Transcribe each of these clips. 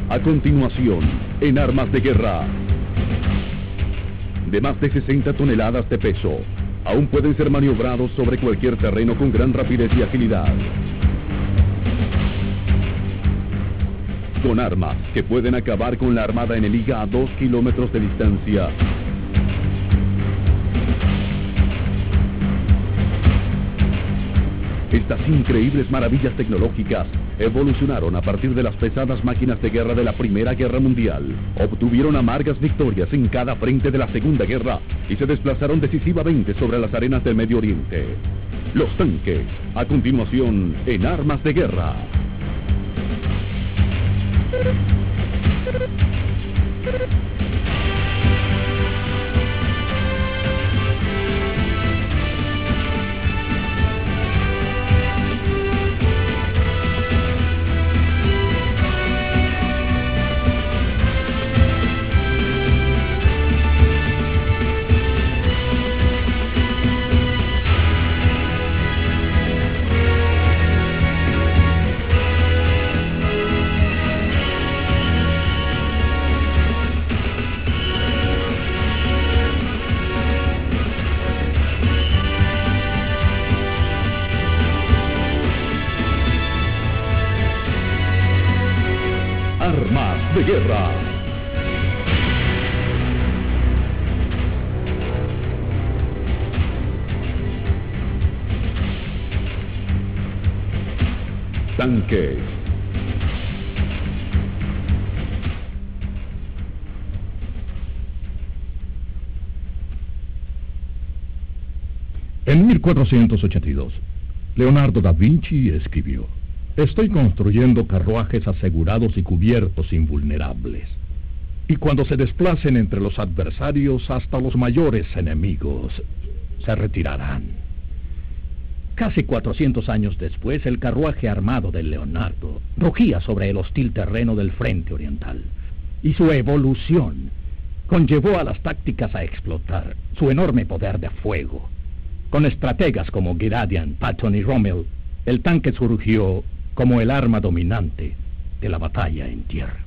A continuación, en Armas de Guerra. De más de 60 toneladas de peso, aún pueden ser maniobrados sobre cualquier terreno con gran rapidez y agilidad. Con armas que pueden acabar con la armada enemiga a 2 kilómetros de distancia. Estas increíbles maravillas tecnológicas evolucionaron a partir de las pesadas máquinas de guerra de la Primera Guerra Mundial. Obtuvieron amargas victorias en cada frente de la Segunda Guerra y se desplazaron decisivamente sobre las arenas del Medio Oriente. Los tanques, a continuación, en Armas de Guerra. Armas de Guerra. Tanques. En 1482, Leonardo da Vinci escribió: estoy construyendo carruajes asegurados y cubiertos invulnerables, y cuando se desplacen entre los adversarios, hasta los mayores enemigos se retirarán. Casi 400 años después, el carruaje armado de Leonardo rugía sobre el hostil terreno del frente oriental, y su evolución conllevó a las tácticas a explotar su enorme poder de fuego. Con estrategas como Girardian, Patton y Rommel, el tanque surgió como el arma dominante de la batalla en tierra.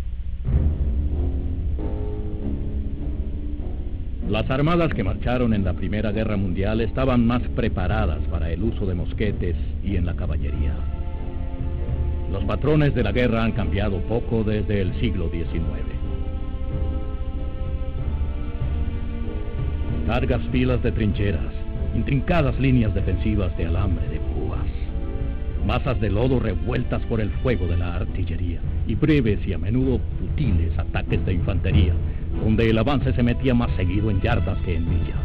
Las armadas que marcharon en la Primera Guerra Mundial estaban más preparadas para el uso de mosquetes y en la caballería. Los patrones de la guerra han cambiado poco desde el siglo XIX. Largas filas de trincheras, intrincadas líneas defensivas de alambre de púas, masas de lodo revueltas por el fuego de la artillería y breves y a menudo futiles ataques de infantería, donde el avance se metía más seguido en yardas que en millas.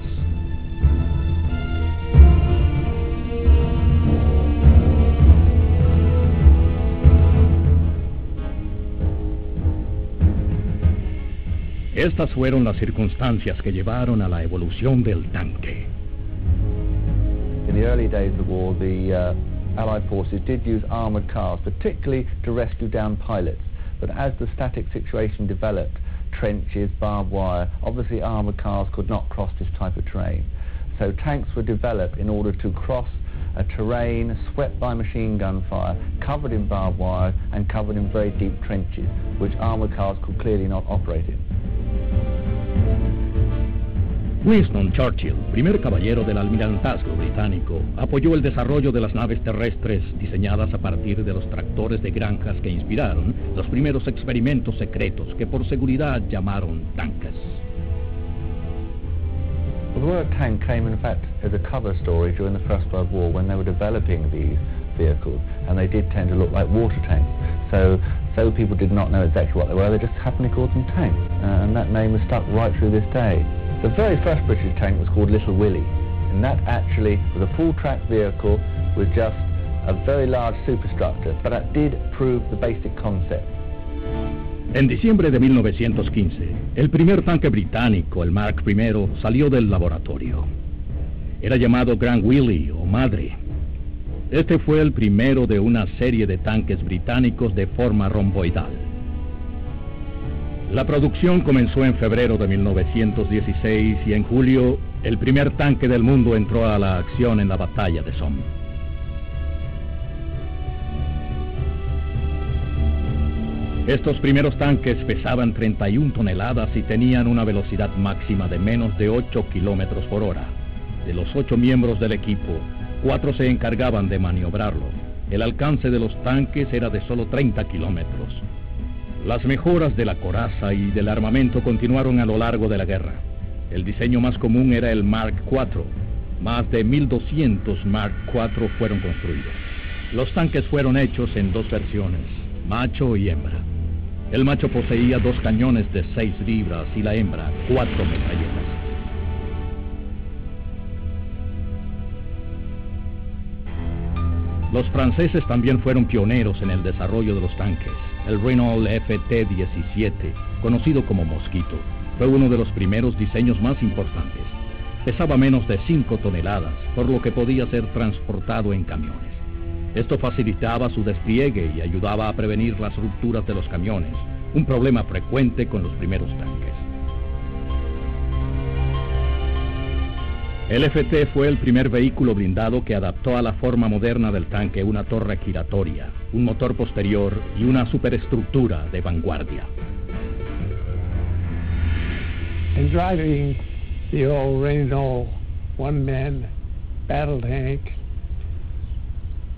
Estas fueron las circunstancias que llevaron a la evolución del tanque. In the early days of the war, the Allied forces did use armoured cars, particularly to rescue downed pilots. But as the static situation developed, trenches, barbed wire, obviously armoured cars could not cross this type of terrain. So tanks were developed in order to cross a terrain swept by machine gun fire, covered in barbed wire and covered in very deep trenches, which armoured cars could clearly not operate in. Winston Churchill, primer caballero del almirantazgo británico, apoyó el desarrollo de las naves terrestres diseñadas a partir de los tractores de granjas que inspiraron los primeros experimentos secretos que por seguridad llamaron tanques. Well, the word tank came in fact as a cover story during the First World War when they were developing these vehicles, and they did tend to look like water tanks. So people did not know exactly what they were, they just happened to call them tanks, and that name was stuck right through this day. The very first British tank was called Little Willie, and that actually was a full-track vehicle with just a very large superstructure, but that did prove the basic concept. En diciembre de 1915, el primer tanque británico, el Mark I, salió del laboratorio. Era llamado Grand Willie o Madre. Este fue el primero de una serie de tanques británicos de forma romboidal. La producción comenzó en febrero de 1916 y en julio el primer tanque del mundo entró a la acción en la batalla de Somme. Estos primeros tanques pesaban 31 toneladas y tenían una velocidad máxima de menos de 8 kilómetros por hora. De los 8 miembros del equipo, 4 se encargaban de maniobrarlo. El alcance de los tanques era de solo 30 kilómetros. Las mejoras de la coraza y del armamento continuaron a lo largo de la guerra. El diseño más común era el Mark IV. Más de 1.200 Mark IV fueron construidos. Los tanques fueron hechos en 2 versiones, macho y hembra. El macho poseía 2 cañones de 6 libras y la hembra 4 metralletas. Los franceses también fueron pioneros en el desarrollo de los tanques. El Renault FT-17, conocido como Mosquito, fue uno de los primeros diseños más importantes. Pesaba menos de 5 toneladas, por lo que podía ser transportado en camiones. Esto facilitaba su despliegue y ayudaba a prevenir las rupturas de los camiones, un problema frecuente con los primeros tanques. El FT fue el primer vehículo blindado que adaptó a la forma moderna del tanque una torre giratoria, un motor posterior y una superestructura de vanguardia. In driving the old Renault one-man battle tank,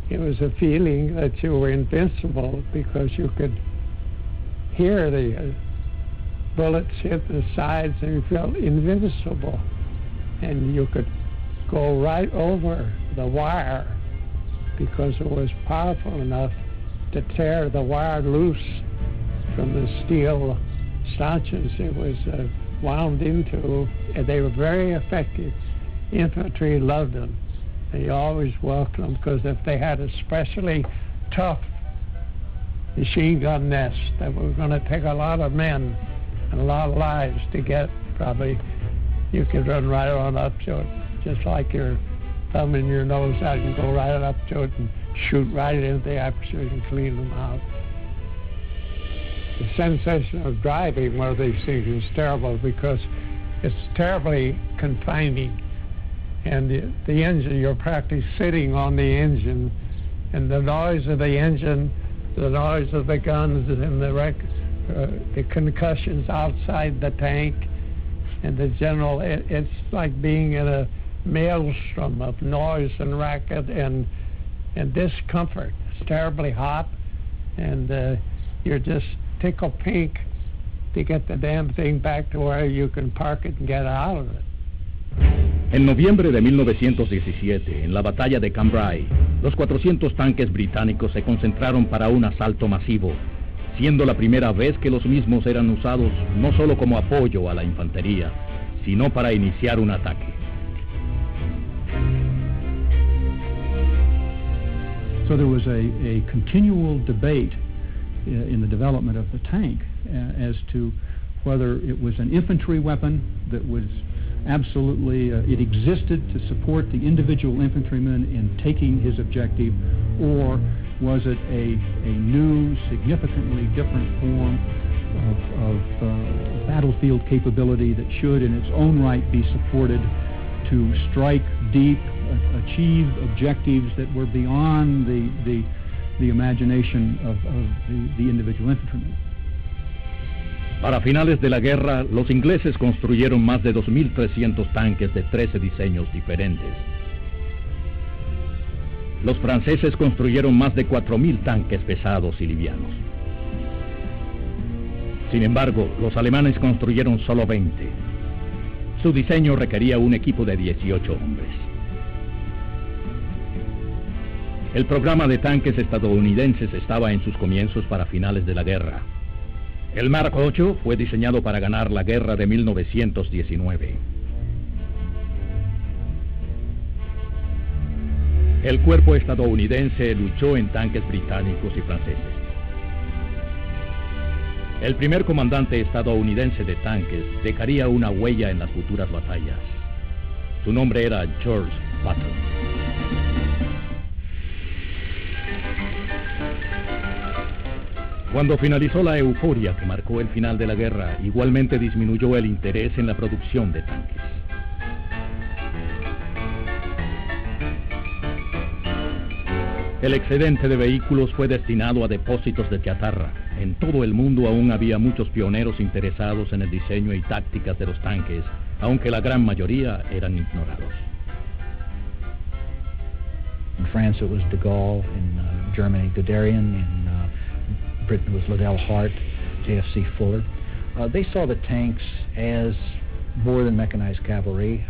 it was a feeling that you were invincible because you could hear the bullets hit the sides and you felt invincible. And you could go right over the wire because it was powerful enough to tear the wire loose from the steel stanchions it was wound into. And they were very effective. Infantry loved them. They always welcomed them because if they had a especially tough machine gun nest that were going to take a lot of men and a lot of lives to get, probably you could run right on up to it, just like your thumb in your nose out. You go right up to it and shoot right into the aperture and clean them out. The sensation of driving one of these things is terrible because it's terribly confining. And the engine, you're practically sitting on the engine, and the noise of the engine, the noise of the guns, and the concussions outside the tank, and the general, it's like being in a maelstrom of noise and racket and discomfort. It's terribly hot, and you're just tickle pink to get the damn thing back to where you can park it and get out of it. En noviembre de 1917, en la batalla de Cambrai, los 400 tanques británicos se concentraron para un asalto masivo, siendo la primera vez que los mismos eran usados no solo como apoyo a la infantería, sino para iniciar un ataque. So there was a continual debate in the development of the tank as to whether it was an infantry weapon that was absolutely, it existed to support the individual infantryman in taking his objective, or was it a new, significantly different form of battlefield capability that should in its own right be supported to strike deep, achieve objectives that were beyond the imagination of the individual infantryman. Para finales de la guerra, los ingleses construyeron más de 2.300 tanques de 13 diseños diferentes. Los franceses construyeron más de 4.000 tanques pesados y livianos. Sin embargo, los alemanes construyeron solo 20. Su diseño requería un equipo de 18 hombres. El programa de tanques estadounidenses estaba en sus comienzos para finales de la guerra. El Mark VIII fue diseñado para ganar la guerra de 1919. El cuerpo estadounidense luchó en tanques británicos y franceses. El primer comandante estadounidense de tanques dejaría una huella en las futuras batallas. Su nombre era George Patton. Cuando finalizó la euforia que marcó el final de la guerra, igualmente disminuyó el interés en la producción de tanques. El excedente de vehículos fue destinado a depósitos de chatarra. En todo el mundo aún había muchos pioneros interesados en el diseño y tácticas de los tanques, aunque la gran mayoría eran ignorados. In France it was de Gaulle, in Germany Guderian, in Britain it was Liddell Hart, JFC Fuller. They saw the tanks as more than mechanized cavalry,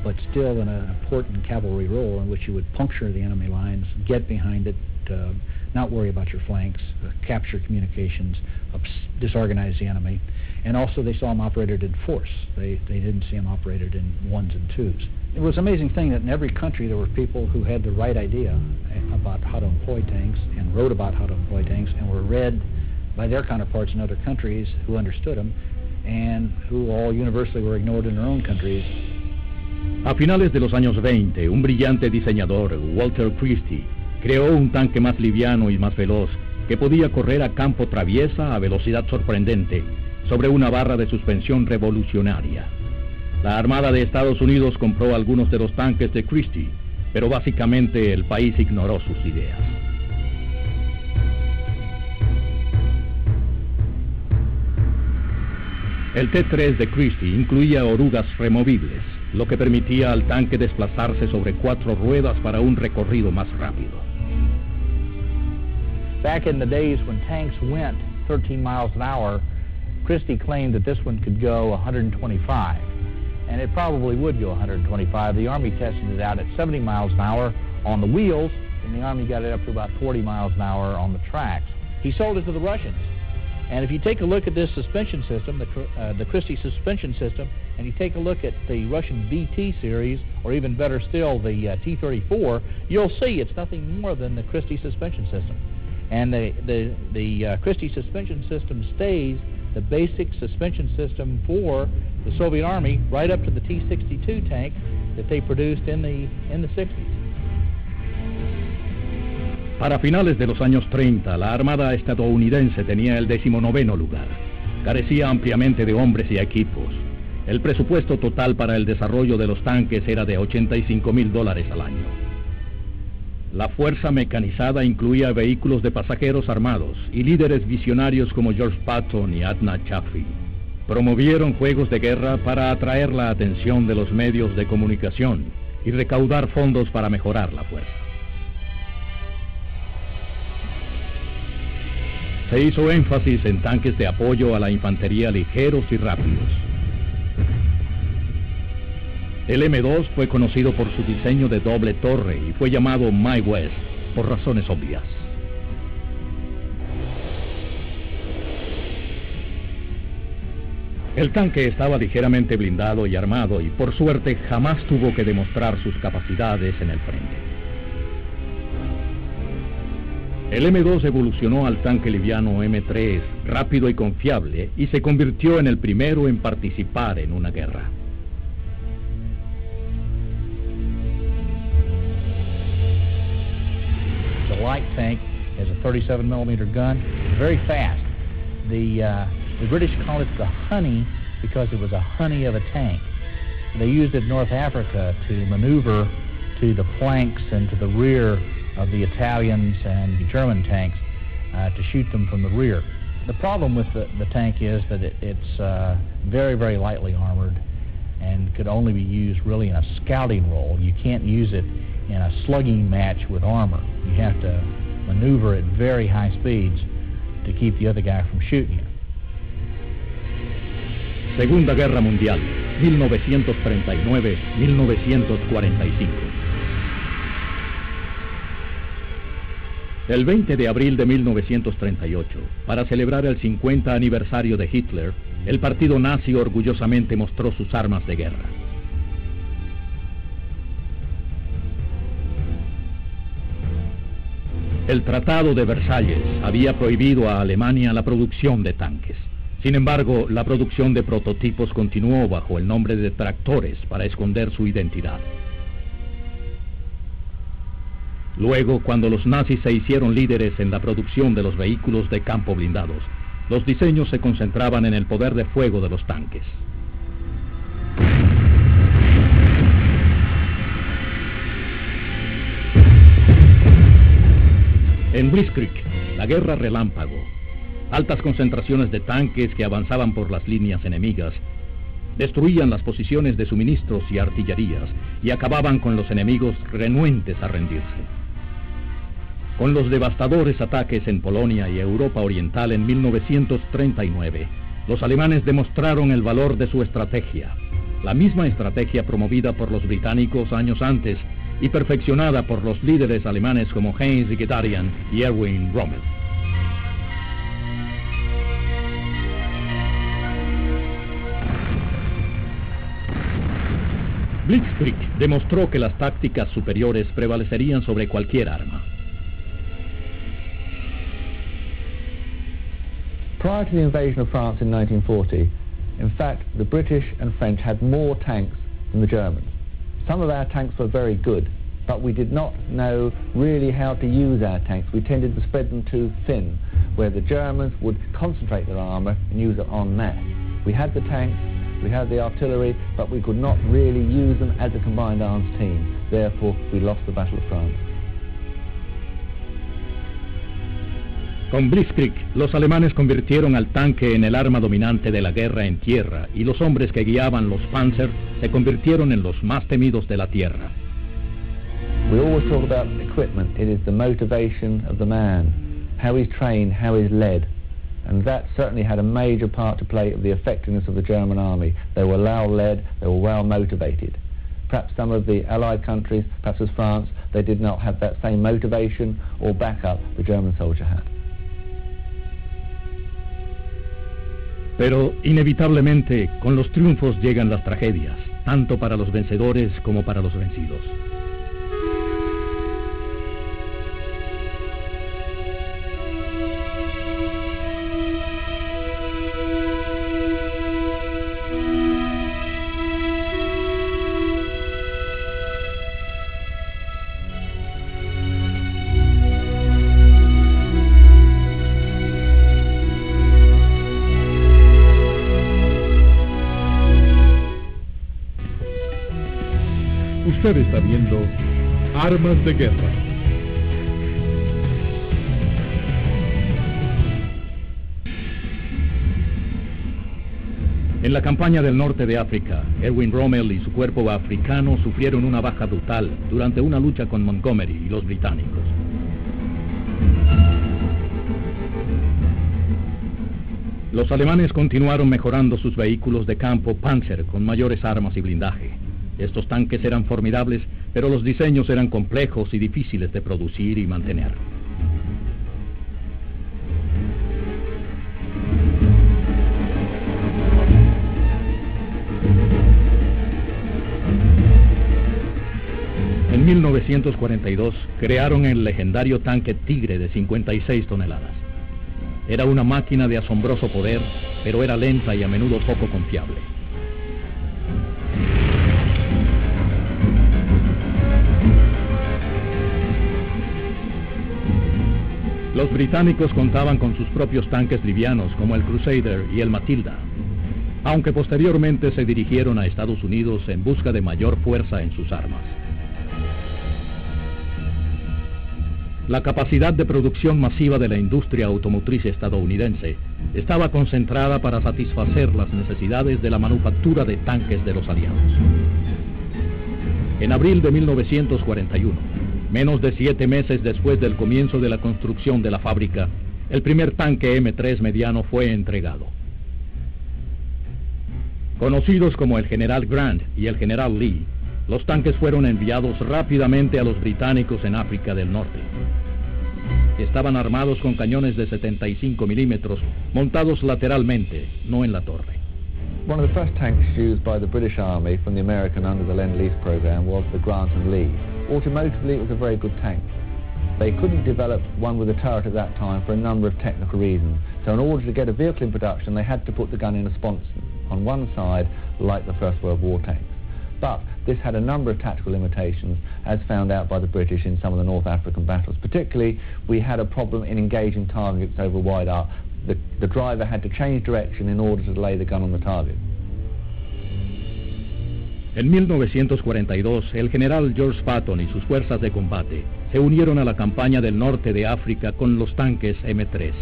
but still in an important cavalry role in which you would puncture the enemy lines, get behind it, not worry about your flanks, capture communications, disorganize the enemy. And also they saw them operated in force. They didn't see them operated in ones and twos. It was an amazing thing that in every country there were people who had the right idea about how to employ tanks and wrote about how to employ tanks and were read by their counterparts in other countries who understood them and who all universally were ignored in their own countries. A finales de los años 20, un brillante diseñador, Walter Christie, creó un tanque más liviano y más veloz que podía correr a campo traviesa a velocidad sorprendente sobre una barra de suspensión revolucionaria. La Armada de Estados Unidos compró algunos de los tanques de Christie, pero básicamente el país ignoró sus ideas. El T-3 de Christie incluía orugas removibles, lo que permitía al tanque desplazarse sobre 4 ruedas para un recorrido más rápido. Back in the days when tanks went 13 miles an hour, Christie claimed that this one could go 125, and it probably would go 125. The Army tested it out at 70 miles an hour on the wheels, and the Army got it up to about 40 miles an hour on the tracks. He sold it to the Russians. And if you take a look at this suspension system, the Christie suspension system, and you take a look at the Russian BT series, or even better still, the T-34, you'll see it's nothing more than the Christie suspension system. And the Christie suspension system stays the basic suspension system for the Soviet Army right up to the T-62 tank that they produced in the 60s. Para finales de los años 30, la Armada estadounidense tenía el 19º lugar. Carecía ampliamente de hombres y equipos. El presupuesto total para el desarrollo de los tanques era de $85,000 al año. La fuerza mecanizada incluía vehículos de pasajeros armados y líderes visionarios como George Patton y Adna Chaffee. Promovieron juegos de guerra para atraer la atención de los medios de comunicación y recaudar fondos para mejorar la fuerza. Se hizo énfasis en tanques de apoyo a la infantería ligeros y rápidos. El M2 fue conocido por su diseño de doble torre y fue llamado My West por razones obvias. El tanque estaba ligeramente blindado y armado y por suerte jamás tuvo que demostrar sus capacidades en el frente. El M2 evolucionó al tanque liviano M3, rápido y confiable, y se convirtió en el primero en participar en una guerra. The light tank is a 37mm gun, very fast. The British call it the honey because it was a honey of a tank. They used it in North Africa to maneuver to the flanks and to the rear of the Italians and the German tanks to shoot them from the rear. The problem with the tank is that it's very, very lightly armored and could only be used really in a scouting role. You can't use it in a slugging match with armor. You have to maneuver at very high speeds to keep the other guy from shooting you. Segunda Guerra Mundial, 1939-1945. El 20 de abril de 1938, para celebrar el 50 aniversario de Hitler, el partido nazi orgullosamente mostró sus armas de guerra. El Tratado de Versalles había prohibido a Alemania la producción de tanques. Sin embargo, la producción de prototipos continuó bajo el nombre de tractores para esconder su identidad. Luego, cuando los nazis se hicieron líderes en la producción de los vehículos de campo blindados, los diseños se concentraban en el poder de fuego de los tanques. En Blitzkrieg, la guerra relámpago, altas concentraciones de tanques que avanzaban por las líneas enemigas, destruían las posiciones de suministros y artillerías y acababan con los enemigos renuentes a rendirse. Con los devastadores ataques en Polonia y Europa Oriental en 1939, los alemanes demostraron el valor de su estrategia, la misma estrategia promovida por los británicos años antes y perfeccionada por los líderes alemanes como Heinz Guderian y Erwin Rommel. Blitzkrieg demostró que las tácticas superiores prevalecerían sobre cualquier arma. Prior to the invasion of France in 1940, in fact, the British and French had more tanks than the Germans. Some of our tanks were very good, but we did not know really how to use our tanks. We tended to spread them too thin, where the Germans would concentrate their armour and use it en masse. We had the tanks, we had the artillery, but we could not really use them as a combined arms team. Therefore, we lost the Battle of France. Con Blitzkrieg, los alemanes convirtieron al tanque en el arma dominante de la guerra en tierra y los hombres que guiaban los Panzer se convirtieron en los más temidos de la tierra. We always talk about equipment. It is the motivation of the man, how he's trained, how he's led. And that certainly had a major part to play of the effectiveness of the German army. They were well led, they were well motivated. Perhaps some of the Allied countries, perhaps as France, they did not have that same motivation or backup the German soldier had. Pero inevitablemente, con los triunfos llegan las tragedias, tanto para los vencedores como para los vencidos. Usted está viendo Armas de Guerra. En la campaña del norte de África, Erwin Rommel y su cuerpo africano sufrieron una baja brutal durante una lucha con Montgomery y los británicos. Los alemanes continuaron mejorando sus vehículos de campo Panzer con mayores armas y blindaje. Estos tanques eran formidables, pero los diseños eran complejos y difíciles de producir y mantener. En 1942 crearon el legendario tanque Tigre de 56 toneladas. Era una máquina de asombroso poder, pero era lenta y a menudo poco confiable. Los británicos contaban con sus propios tanques livianos como el Crusader y el Matilda, aunque posteriormente se dirigieron a Estados Unidos en busca de mayor fuerza en sus armas. La capacidad de producción masiva de la industria automotriz estadounidense estaba concentrada para satisfacer las necesidades de la manufactura de tanques de los aliados. En abril de 1941, menos de 7 meses después del comienzo de la construcción de la fábrica, el primer tanque M3 mediano fue entregado. Conocidos como el General Grant y el General Lee, los tanques fueron enviados rápidamente a los británicos en África del Norte. Estaban armados con cañones de 75 milímetros, montados lateralmente, no en la torre. One of the first tanks used by the British Army from the American under the Lend-Lease program was the Grant and Lee. Automotively, it was a very good tank. They couldn't develop one with a turret at that time for a number of technical reasons. So in order to get a vehicle in production, they had to put the gun in a sponson on one side, like the First World War tanks. But this had a number of tactical limitations, as found out by the British in some of the North African battles. Particularly, we had a problem in engaging targets over wide arc. The driver had to change direction in order to lay the gun on the target. En 1942, el general George Patton y sus fuerzas de combate se unieron a la campaña del norte de África con los tanques M3.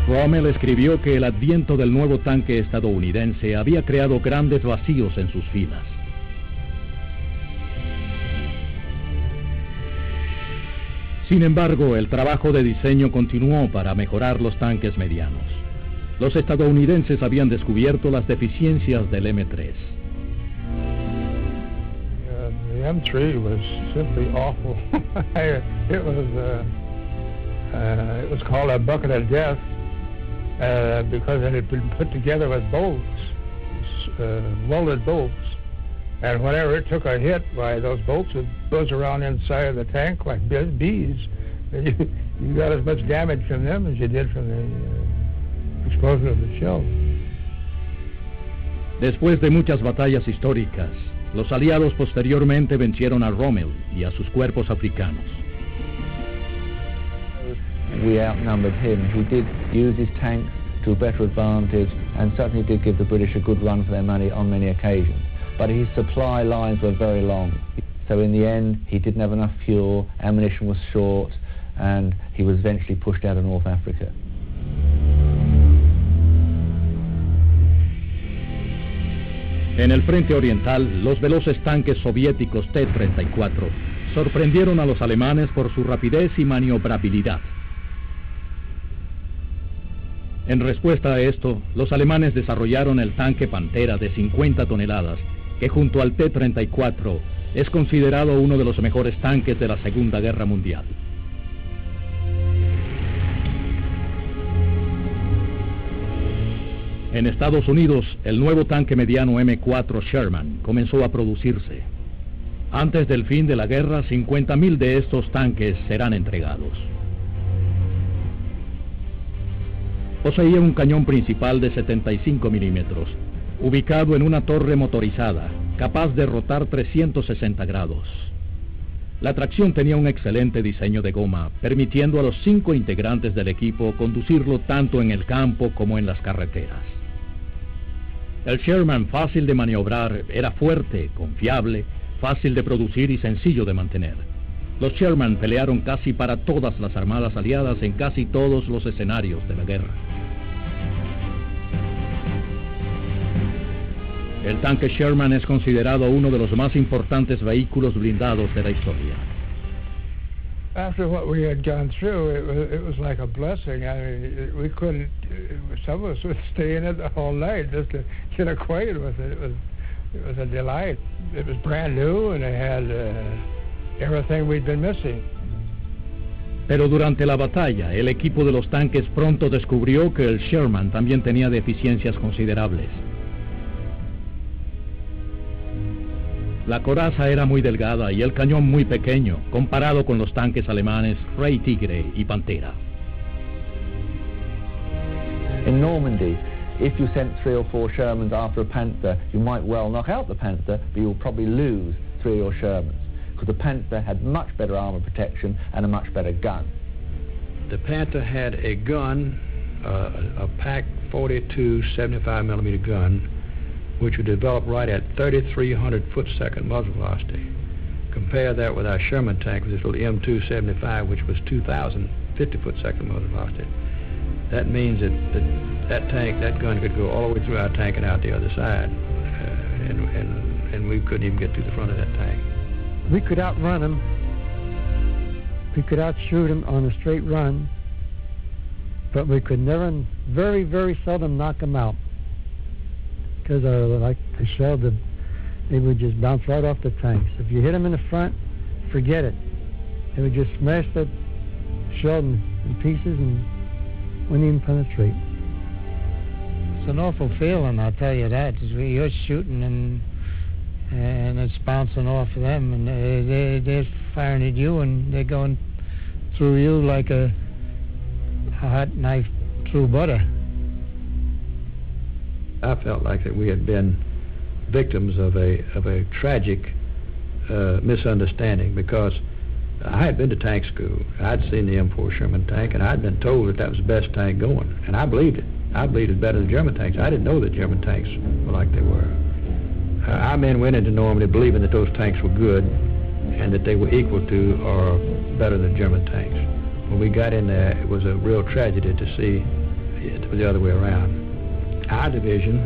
Rommel escribió que el adviento del nuevo tanque estadounidense había creado grandes vacíos en sus filas. Sin embargo, el trabajo de diseño continuó para mejorar los tanques medianos. Los estadounidenses habían descubierto las deficiencias del M3. The M3 was simply awful. It was called a bucket of death because it had been put together with bolts, welded bolts. And whenever it took a hit, why, those bolts would buzz around inside of the tank like bees. And you got as much damage from them as you did from the explosion of the shell. Después de muchas batallas históricas, los aliados posteriormente vencieron a Rommel y a sus cuerpos africanos. We outnumbered him. He did use his tanks to better advantage and certainly did give the British a good run for their money on many occasions. But his supply lines were very long. So in the end, he didn't have enough fuel, ammunition was short, and he was eventually pushed out of North Africa. En el frente oriental, los veloces tanques soviéticos T-34 sorprendieron a los alemanes por su rapidez y maniobrabilidad. En respuesta a esto, los alemanes desarrollaron el tanque Pantera de 50 toneladas, que junto al T-34 es considerado uno de los mejores tanques de la Segunda Guerra Mundial. En Estados Unidos, el nuevo tanque mediano M4 Sherman comenzó a producirse. Antes del fin de la guerra, 50.000 de estos tanques serán entregados. Poseía un cañón principal de 75 milímetros, ubicado en una torre motorizada, capaz de rotar 360 grados. La tracción tenía un excelente diseño de goma, permitiendo a los 5 integrantes del equipo conducirlo tanto en el campo como en las carreteras. El Sherman, fácil de maniobrar, era fuerte, confiable, fácil de producir y sencillo de mantener. Los Sherman pelearon casi para todas las armadas aliadas en casi todos los escenarios de la guerra. El tanque Sherman es considerado uno de los más importantes vehículos blindados de la historia. After what we had gone through, it was like a blessing. I mean, we couldn't, some of us would stay in it the whole night just to get acquainted with it. It was a delight. It was brand new and it had everything we'd been missing. Pero durante la batalla, el equipo de los tanques pronto descubrió que el Sherman también tenía deficiencias considerables. La coraza era muy delgada y el cañón muy pequeño, comparado con los tanques alemanes Rey Tigre y Pantera. In Normandy, if you sent 3 or 4 Shermans after a Panther, you might well knock out the Panther, but you'll probably lose 3 of your Shermans, because the Panther had much better armor protection and a much better gun. The Panther had a gun, a Pak 42 75mm gun, which would develop right at 3,300 foot-second muzzle velocity. Compare that with our Sherman tank, with this little M275, which was 2,000 50-foot-second muzzle velocity. That means that tank, that gun could go all the way through our tank and out the other side, and we couldn't even get to the front of that tank. We could outrun them. We could outshoot them on a straight run, but we could never, very, very seldom knock them out. Because, like I said, they would just bounce right off the tanks. If you hit them in the front, forget it. They would just smash that shell in pieces and wouldn't even penetrate. It's an awful feeling, I'll tell you that. You're shooting and it's bouncing off of them, and they're firing at you, and they're going through you like a hot knife through butter. I felt like that we had been victims of a tragic misunderstanding, because I had been to tank school. I'd seen the M4 Sherman tank, and I'd been told that that was the best tank going, and I believed it. I believe it's better than German tanks. I didn't know that German tanks were like they were. Our men went into Normandy believing that those tanks were good and that they were equal to or better than German tanks. When we got in there, it was a real tragedy to see it was the other way around. Our division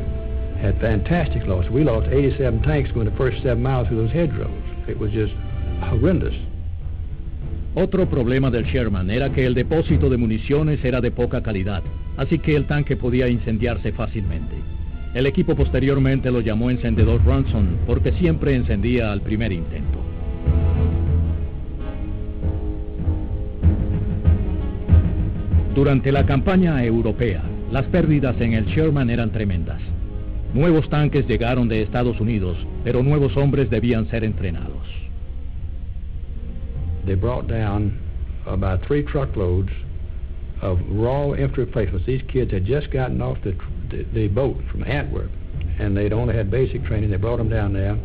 had fantastic losses. We lost 87 tanks going the first 7 miles through those hedgerows. It was just horrendous. Otro problema del Sherman era que el depósito de municiones era de poca calidad, así que el tanque podía incendiarse fácilmente. El equipo posteriormente lo llamó encendedor Ronson porque siempre encendía al primer intento. Durante la campaña europea, las pérdidas en el Sherman eran tremendas. Nuevos tanques llegaron de Estados Unidos, pero nuevos hombres debían ser entrenados. They brought down about 3 truckloads of raw infantry replacements. These kids had just gotten off the boat from Antwerp, and they'd only had basic training. They brought them down there.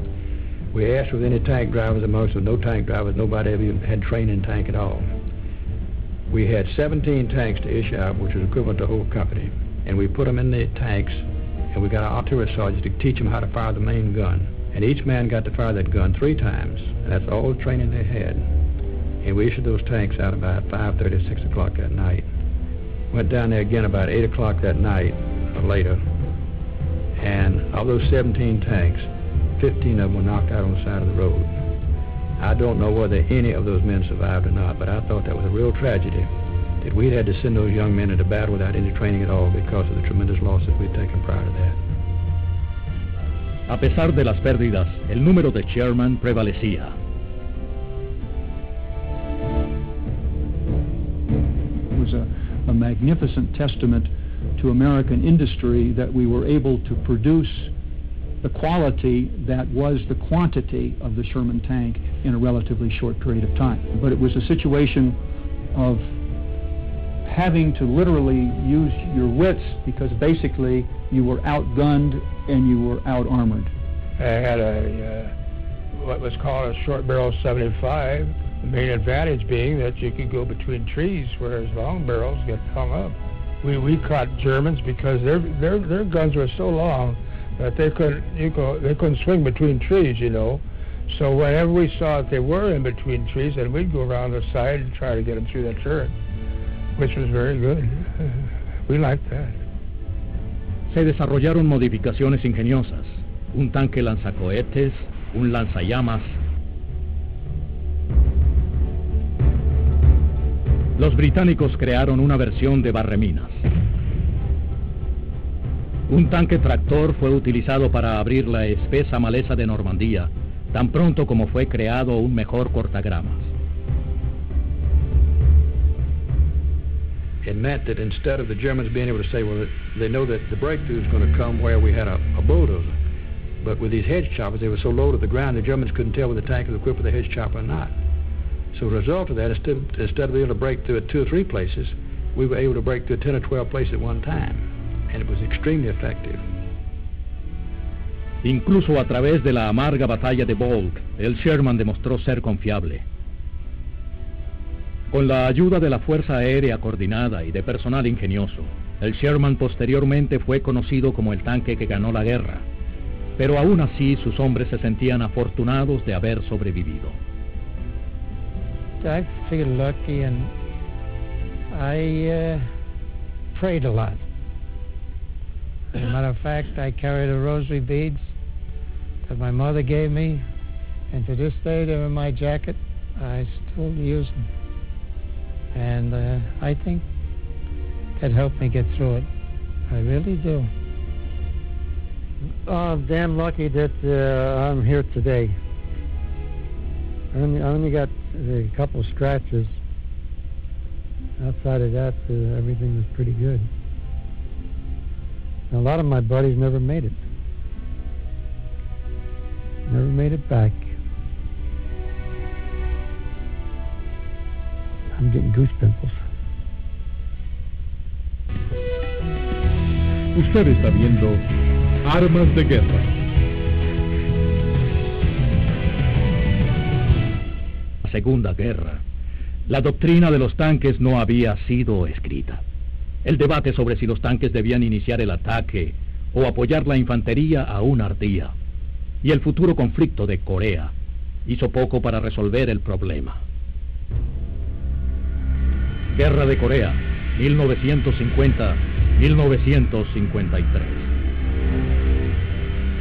We asked if there were any tank drivers amongst them. No tank drivers. Nobody ever even had training in tank at all. We had 17 tanks to issue out, which was equivalent to a whole company, and we put them in the tanks, and we got our artillery sergeants to teach them how to fire the main gun. And each man got to fire that gun 3 times, and that's all the training they had. And we issued those tanks out about 5:30, 6 o'clock that night. Went down there again about 8 o'clock that night or later, and of those 17 tanks, 15 of them were knocked out on the side of the road. I don't know whether any of those men survived or not, but I thought that was a real tragedy, that we'd had to send those young men into battle without any training at all because of the tremendous losses we'd taken prior to that. A pesar de las pérdidas, el número de Sherman prevalecía. It was a magnificent testament to American industry that we were able to produce the quality that was the quantity of the Sherman tank in a relatively short period of time. But it was a situation of having to literally use your wits because basically you were outgunned and you were out-armored. I had what was called a short barrel 75. The main advantage being that you could go between trees, whereas long barrels get hung up. We caught Germans because their guns were so long that they couldn't swing between trees, you know. So whenever we saw that they were in between trees, then we'd go around the side and try to get them through that turret, which was very good. We liked that. Se desarrollaron modificaciones ingeniosas, un tanque lanzacohetes, un lanzallamas. Los británicos crearon una versión de barreminas. Un tanque tractor fue utilizado para abrir la espesa maleza de Normandía, tan pronto como fue creado un mejor cortagramas. It meant that instead of the Germans being able to say, well, they know that the breakthrough is going to come where we had a bulldozer. But with these hedge choppers, they were so low to the ground, the Germans couldn't tell whether the tank was equipped with a hedge chopper or not. So as a result of that, instead of being able to break through at 2 or 3 places, we were able to break through 10 or 12 places at one time. And it was extremely effective. Incluso a través de la amarga batalla de Bulk, el Sherman demostró ser confiable. Con la ayuda de la Fuerza Aérea Coordinada y de personal ingenioso, el Sherman posteriormente fue conocido como el tanque que ganó la guerra. Pero aún así sus hombres se sentían afortunados de haber sobrevivido. I feel lucky, and I prayed a lot. As a matter of fact, I carry the rosary beads that my mother gave me, and to this day they're in my jacket. I still use them. And I think that helped me get through it. I really do. I'm damn lucky that I'm here today. I only got a couple scratches. Outside of that, everything was pretty good. And a lot of my buddies never made it. Never made it back. I'm getting goose pimples. Usted está viendo Armas de Guerra. La Segunda Guerra. La doctrina de los tanques no había sido escrita. El debate sobre si los tanques debían iniciar el ataque o apoyar la infantería aún ardía, y el futuro conflicto de Corea hizo poco para resolver el problema. Guerra de Corea, 1950-1953.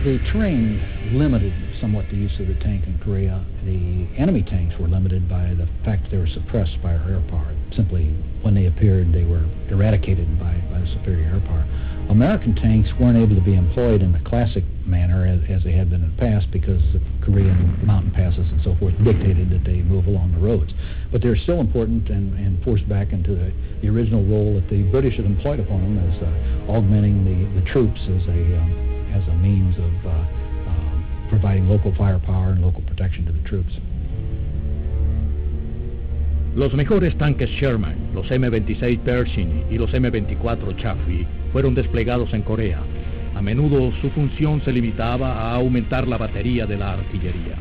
The terrain limited somewhat the use of the tank in Korea. The enemy tanks were limited by the fact that they were suppressed by our air power. Simply, when they appeared, they were eradicated by the superior air power. American tanks weren't able to be employed in the classic manner as they had been in the past because the Korean mountain passes and so forth dictated that they move along the roads. But they're still important and forced back into the original role that the British had employed upon them as augmenting the troops as a means of providing local firepower and local protection to the troops. Los mejores tanques Sherman, los M-26 Pershing y los M-24 Chaffee, fueron desplegados en Corea. A menudo su función se limitaba a aumentar la batería de la artillería.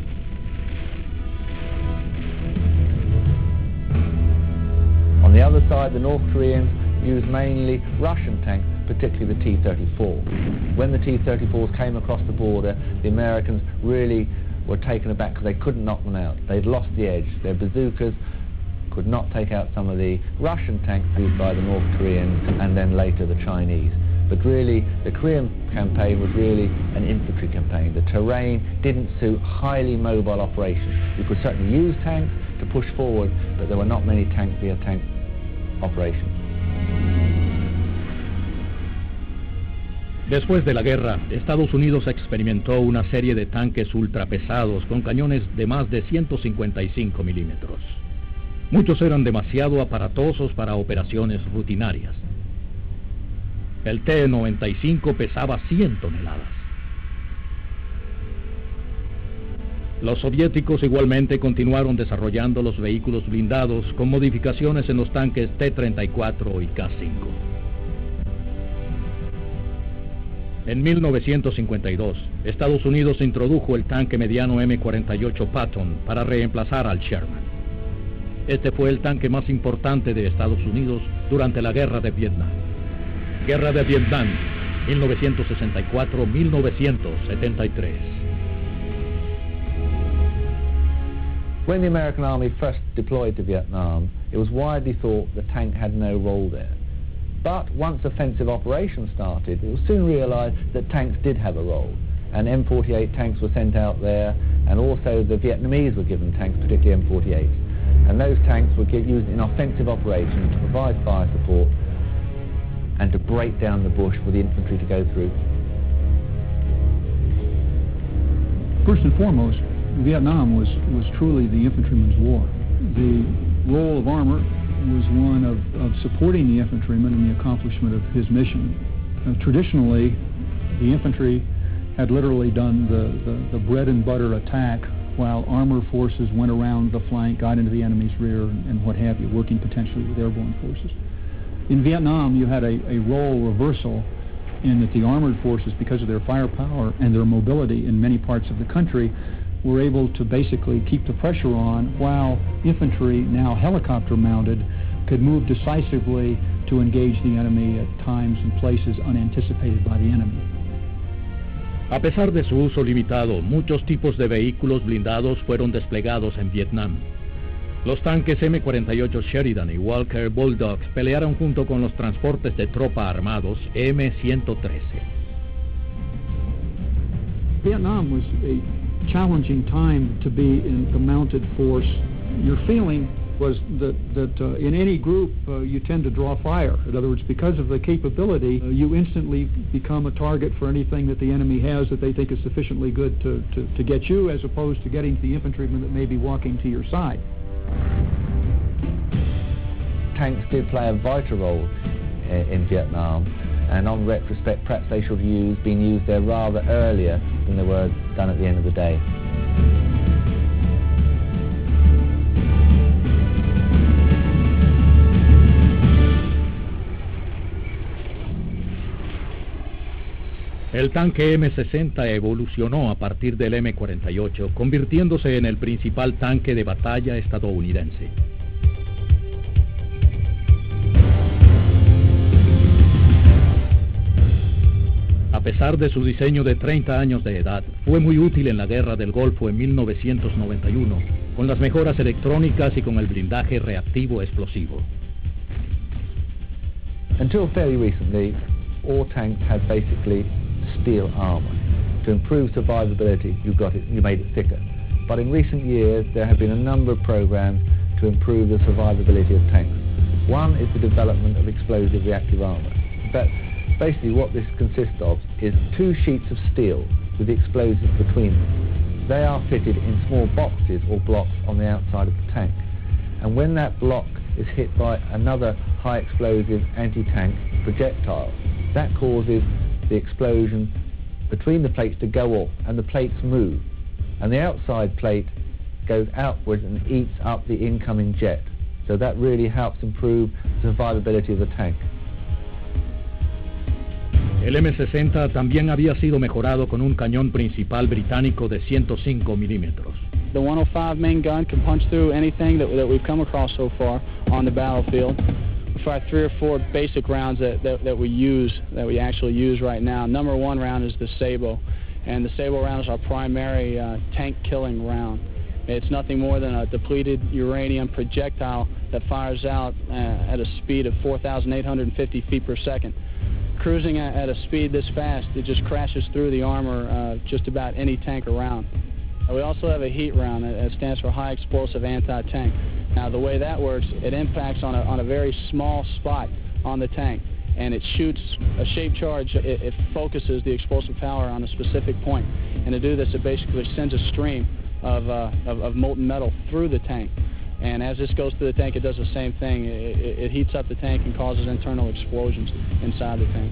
On the other side, the North Koreans used mainly Russian tanks, particularly the T-34. When the T-34s came across the border, the Americans really were taken aback because they couldn't knock them out. They'd lost the edge. Their bazookas could not take out some of the Russian tanks used by the North Koreans and then later the Chinese. But really, the Korean campaign was really an infantry campaign. The terrain didn't suit highly mobile operations. You could certainly use tanks to push forward, but there were not many tank-via-tank operations. Después de la guerra, Estados Unidos experimentó una serie de tanques ultrapesados con cañones de más de 155 milímetros. Muchos eran demasiado aparatosos para operaciones rutinarias. El T-95 pesaba 100 toneladas. Los soviéticos igualmente continuaron desarrollando los vehículos blindados con modificaciones en los tanques T-34 y K-5. En 1952, Estados Unidos introdujo el tanque mediano M-48 Patton para reemplazar al Sherman. Este fue el tanque más importante de Estados Unidos durante la Guerra de Vietnam. Guerra de Vietnam, 1964-1973. When the American Army first deployed to Vietnam, it was widely thought the tank had no role there. But once offensive operations started, it was soon realized that tanks did have a role. And M48 tanks were sent out there, and also the Vietnamese were given tanks, particularly M48s. And those tanks were used in offensive operations to provide fire support and to break down the bush for the infantry to go through. First and foremost, Vietnam was truly the infantryman's war. The role of armor was one of supporting the infantryman in the accomplishment of his mission. Traditionally, the infantry had literally done the bread and butter attack while armor forces went around the flank, got into the enemy's rear, and what have you, working potentially with airborne forces. In Vietnam, you had a role reversal in that the armored forces, because of their firepower and their mobility in many parts of the country, were able to basically keep the pressure on while infantry, now helicopter mounted, could move decisively to engage the enemy at times and places unanticipated by the enemy. A pesar de su uso limitado, muchos tipos de vehículos blindados fueron desplegados en Vietnam. Los tanques M-48 Sheridan y Walker Bulldogs pelearon junto con los transportes de tropa armados M-113. Vietnam was a challenging time to be in the mounted force. Your feeling was that in any group you tend to draw fire. In other words, because of the capability, you instantly become a target for anything that the enemy has that they think is sufficiently good to get you, as opposed to getting to the infantryman that may be walking to your side. Tanks did play a vital role in Vietnam, and on retrospect, perhaps they should have been used there rather earlier than they were done at the end of the day. El tanque M-60 evolucionó a partir del M-48, convirtiéndose en el principal tanque de batalla estadounidense. pesar de su diseño de 30 años de edad, fue muy útil en la Guerra del Golfo en 1991, con las mejoras electrónicas y con el blindaje reactivo explosivo. Until fairly recently, all tanks had basically steel armor. To improve survivability, you made it thicker. But in recent years, there have been a number of programs to improve the survivability of tanks. One is the development of explosive reactive armor. But basically what this consists of is two sheets of steel with explosives between them. They are fitted in small boxes or blocks on the outside of the tank. And when that block is hit by another high explosive anti-tank projectile, that causes the explosion between the plates to go off, and the plates move. And the outside plate goes outwards and eats up the incoming jet. So that really helps improve the survivability of the tank. El M60 también había sido mejorado con un cañón principal británico de 105 milímetros. The 105 main gun can punch through anything that we've come across so far on the battlefield. We fire 3 or 4 basic rounds that we actually use right now. Number 1 round is the Sabo, and the Sabo round is our primary tank killing round. It's nothing more than a depleted uranium projectile that fires out at a speed of 4,850 feet per second. Cruising at a speed this fast, it just crashes through the armor just about any tank around. We also have a heat round that stands for High Explosive Anti-Tank. Now the way that works, it impacts on a very small spot on the tank, and it shoots a shaped charge. It focuses the explosive power on a specific point, and to do this, it basically sends a stream of molten metal through the tank. And as this goes through the tank, it does the same thing. It heats up the tank and causes internal explosions inside the tank.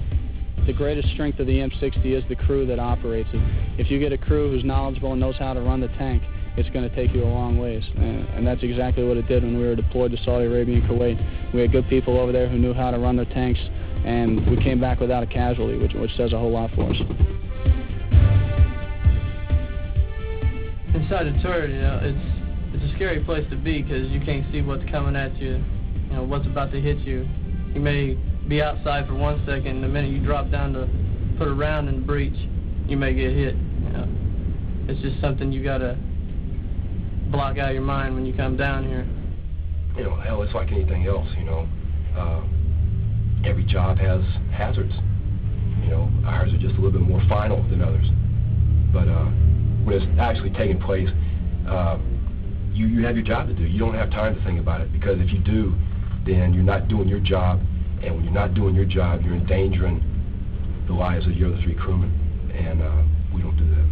The greatest strength of the M60 is the crew that operates it. If you get a crew who's knowledgeable and knows how to run the tank, it's going to take you a long ways. And that's exactly what it did when we were deployed to Saudi Arabia and Kuwait. We had good people over there who knew how to run their tanks, and we came back without a casualty, which says a whole lot for us. Inside the turret, it's a scary place to be because you can't see what's coming at you, what's about to hit you. You may be outside for 1 second, and the minute you drop down to put a round in the breech, you may get hit. It's just something you gotta block out of your mind when you come down here. Hell, it's like anything else, every job has hazards. Ours are just a little bit more final than others. But when it's actually taking place, you have your job to do. You don't have time to think about it, because if you do, then you're not doing your job, and when you're not doing your job, you're endangering the lives of your other 3 crewmen, and we don't do that.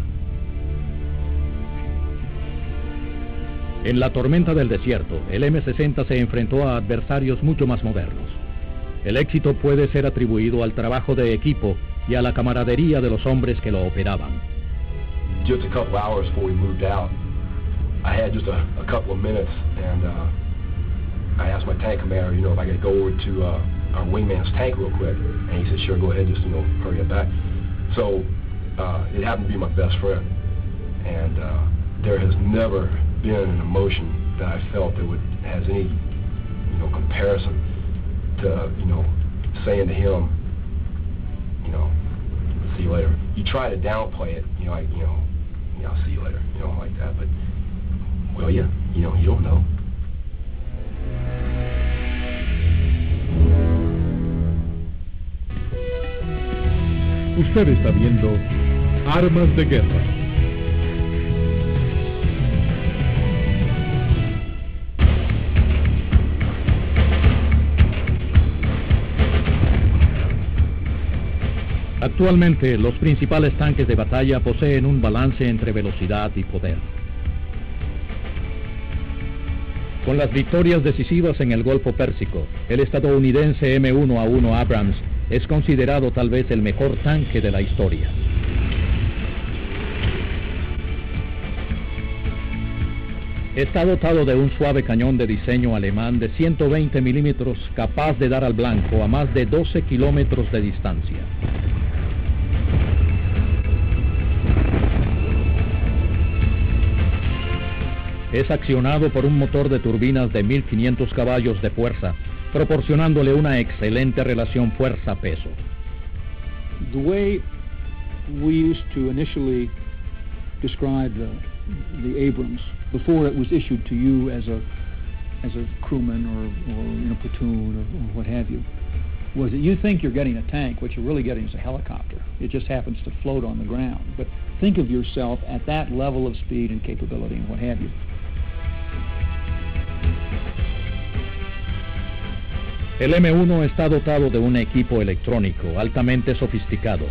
En la tormenta del desierto, el M60 se enfrentó a adversarios mucho más modernos. El éxito puede ser atribuido al trabajo de equipo y a la camaradería de los hombres que lo operaban. Just a couple hours before we moved out, I had just a couple of minutes, and I asked my tank commander, if I could go over to our wingman's tank real quick, and he said, sure, go ahead, just, hurry up back. So it happened to be my best friend, and there has never been an emotion that I felt that has any, comparison to, saying to him, see you later. You try to downplay it, I'll see you later, like that, but, well, yeah, you don't know. Usted está viendo Armas de Guerra. Actualmente, los principales tanques de batalla poseen un balance entre velocidad y poder. Con las victorias decisivas en el Golfo Pérsico, el estadounidense M1A1 Abrams es considerado tal vez el mejor tanque de la historia. Está dotado de un suave cañón de diseño alemán de 120 milímetros capaz de dar al blanco a más de 12 kilómetros de distancia. Es accionado por un motor de turbinas de 1500 caballos de fuerza, proporcionándole una excelente relación fuerza-peso. The way we used to initially describe the Abrams before it was issued to you as a crewman or in a platoon or what have you, was that you think you're getting a tank, what you're really getting is a helicopter. It just happens to float on the ground. But think of yourself at that level of speed and capability and what have you. El M1 está dotado de un equipo electrónico altamente sofisticado.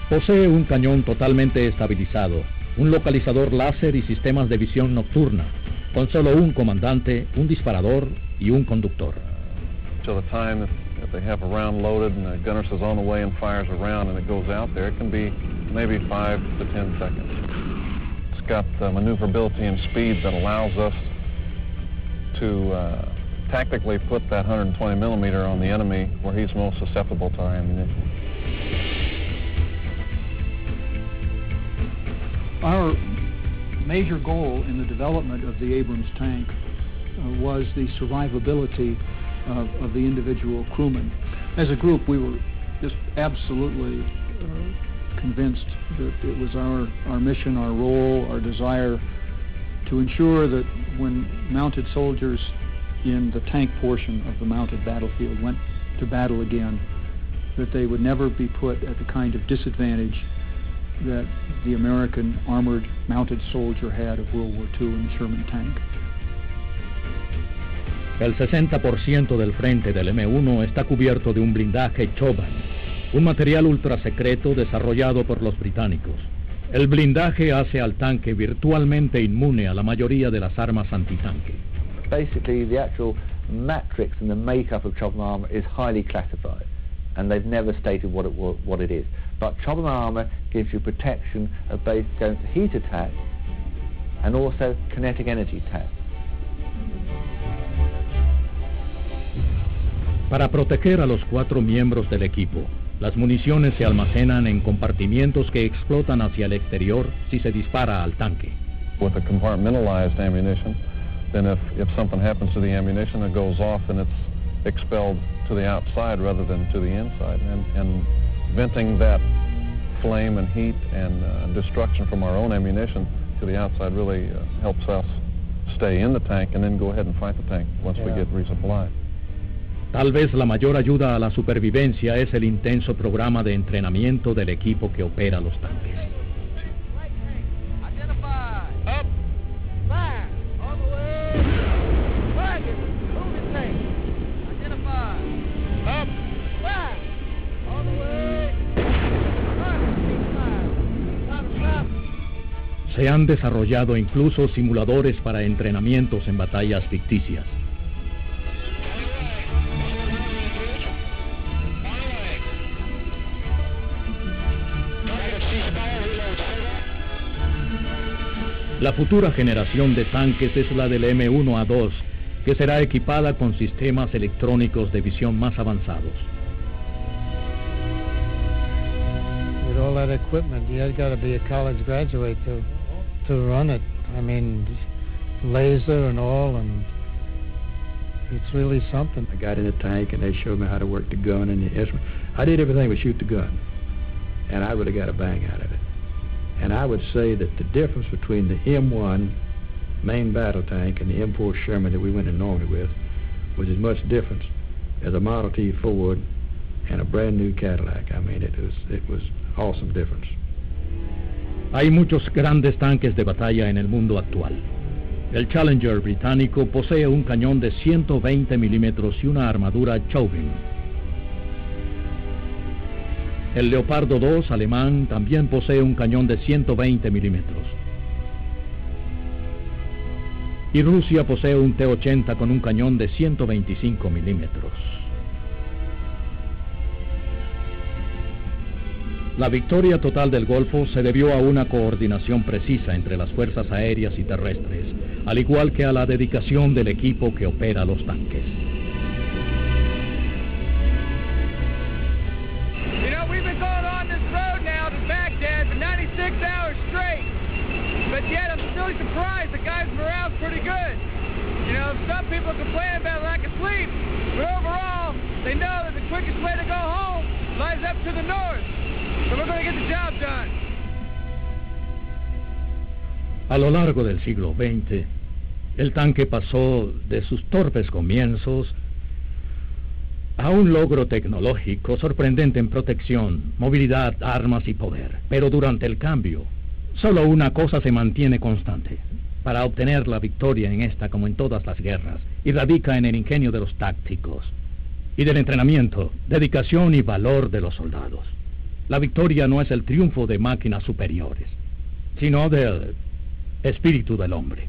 Posee un cañón totalmente estabilizado, un localizador láser y sistemas de visión nocturna, con solo un comandante, un disparador y un conductor. Till the time if they have a round loaded and the gunner says on the way and fires a round and it goes out there, it can be maybe 5 to 10 seconds. It's got maneuverability and speed that allows us to tactically put that 120 millimeter on the enemy where he's most susceptible to our ammunition. Our major goal in the development of the Abrams tank was the survivability of the individual crewman. As a group, we were just absolutely convinced that it was our mission, our role, our desire to ensure that when mounted soldiers in the tank portion of the mounted battlefield went to battle again, that they would never be put at the kind of disadvantage that the American armored mounted soldier had of World War II in the Sherman tank. El 60% del frente del M1 está cubierto de un blindaje Chauvin, un material ultrasecreto desarrollado por los británicos. El blindaje hace al tanque virtualmente inmune a la mayoría de las armas antitanque. Basically, the actual matrix and the makeup of Chauvin armor is highly classified, and they've never stated what it is. But Chauvin armor gives you protection against heat attack and also kinetic energy attack. Para proteger a los 4 miembros del equipo, las municiones se almacenan en compartimientos que explotan hacia el exterior si se dispara al tanque. With a compartmentalized ammunition, then if something happens to the ammunition, it goes off and it's expelled to the outside rather than to the inside. And venting that flame and heat and destruction from our own ammunition to the outside really helps us stay in the tank and then go ahead and fight the tank once we get resupplied. Tal vez la mayor ayuda a la supervivencia es el intenso programa de entrenamiento del equipo que opera los tanques. Se han desarrollado incluso simuladores para entrenamientos en batallas ficticias. La futura generación de tanques es la del M1A2, que será equipada con sistemas electrónicos de visión más avanzados. With all that equipment, you got to be a college graduate to run it. I mean, laser and all, and it's really something. I got in the tank and they showed me how to work the gun and the instrument. I did everything but shoot the gun, and I really got a bang out of it. And I would say that the difference between the M1 main battle tank and the M4 Sherman that we went in Normandy with was as much difference as a Model T Ford and a brand new Cadillac. I mean, it was awesome difference. Hay muchos grandes tanques de batalla en el mundo actual. El Challenger británico posee un cañón de 120 milímetros y una armadura Chauvin. El Leopardo II alemán también posee un cañón de 120 milímetros. Y Rusia posee un T-80 con un cañón de 125 milímetros. La victoria total del Golfo se debió a una coordinación precisa entre las fuerzas aéreas y terrestres, al igual que a la dedicación del equipo que opera los tanques. But yet I'm still surprised the guys' morale's pretty good. You know, some people complain about lack of sleep, but overall, they know that the quickest way to go home lies up to the north, so we're going to get the job done. A lo largo del siglo XX, el tanque pasó de sus torpes comienzos a un logro tecnológico sorprendente en protección, movilidad, armas y poder. Pero durante el cambio, solo una cosa se mantiene constante para obtener la victoria en esta como en todas las guerras, y radica en el ingenio de los tácticos y del entrenamiento, dedicación y valor de los soldados. La victoria no es el triunfo de máquinas superiores, sino del espíritu del hombre.